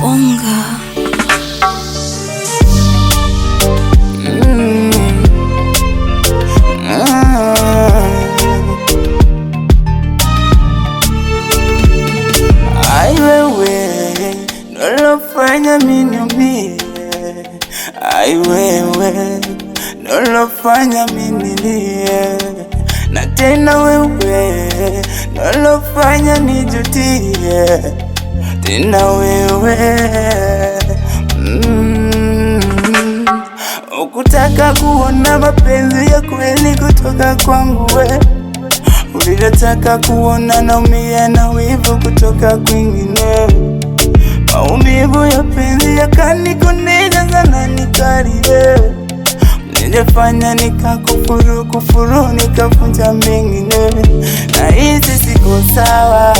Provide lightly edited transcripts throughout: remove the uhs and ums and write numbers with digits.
Bonga. Ai wewe nolofanya mimi niumie, ai wewe nolofanya mimi nilie, na tena wewe nolofanya nijutie, tena wewe ukutaka kuona mapenzi ya kweli kutoka kwangu we, ulitaka kuona naumia na wivu kutoka kwingine. Maumivu ya penzi yakanikoneza sana nikalie, nilifanya nikakufuru nikafunja mengine, na hizi siko sawa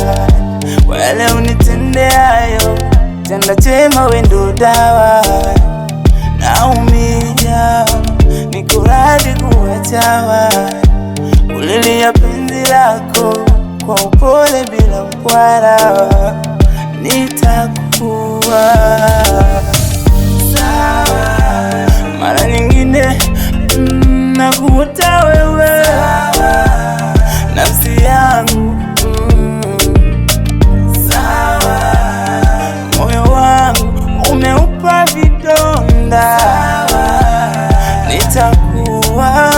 wale unitendeayo, tenda chema wendo dawa, naumia nikuradi kuwachawa, ulilia penzi lako kwa upole bila mkwara, nitakuwa sawa. Mara nyingine nakuota wewe sawa, nafsi yangu sawa, moyo wangu umeupa vidonda sawa, nitakuwa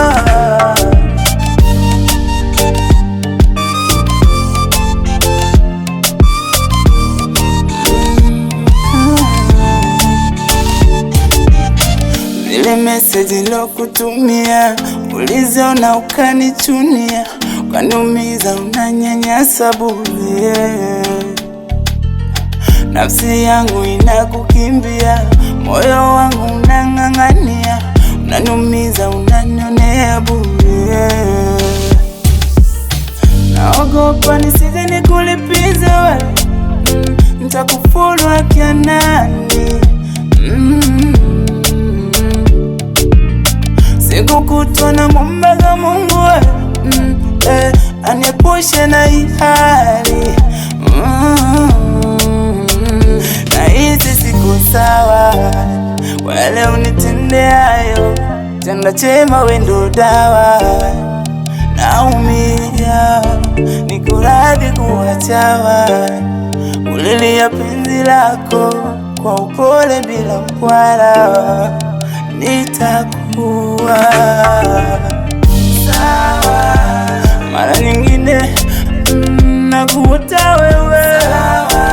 ile message nilokutumia uliziona ukanichunia, ukaniumiza, unanyanyasa bure. Nafsi yangu inakukimbia, moyo wangu unang'ang'ania, unaniumiza, unanionea bure. Naogopa nisije nikulipize wewe, nitakufuru akia nani? Siku kutwa na mumbaga Mungu aniepushe na hii hali, na hizi siku sawa wale unitendeayo, tenda chema wendo dawa, naumia nikuradhi kuwachawa, ulilia penzi lako kwa upole bila mkwara, nitakuwa sawa. Mara nyingine nakuota wewe sawa,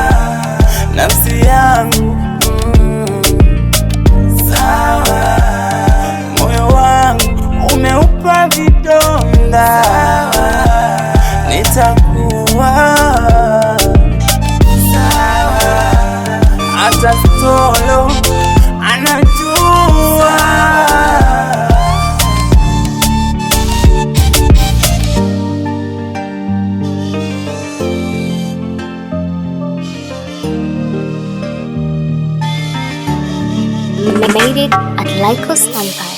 nafsi yangu sawa, moyo wangu umeupa vidonda sawa, nitakuwa sawa. Hata solo anajua Made it at Lycos Empire.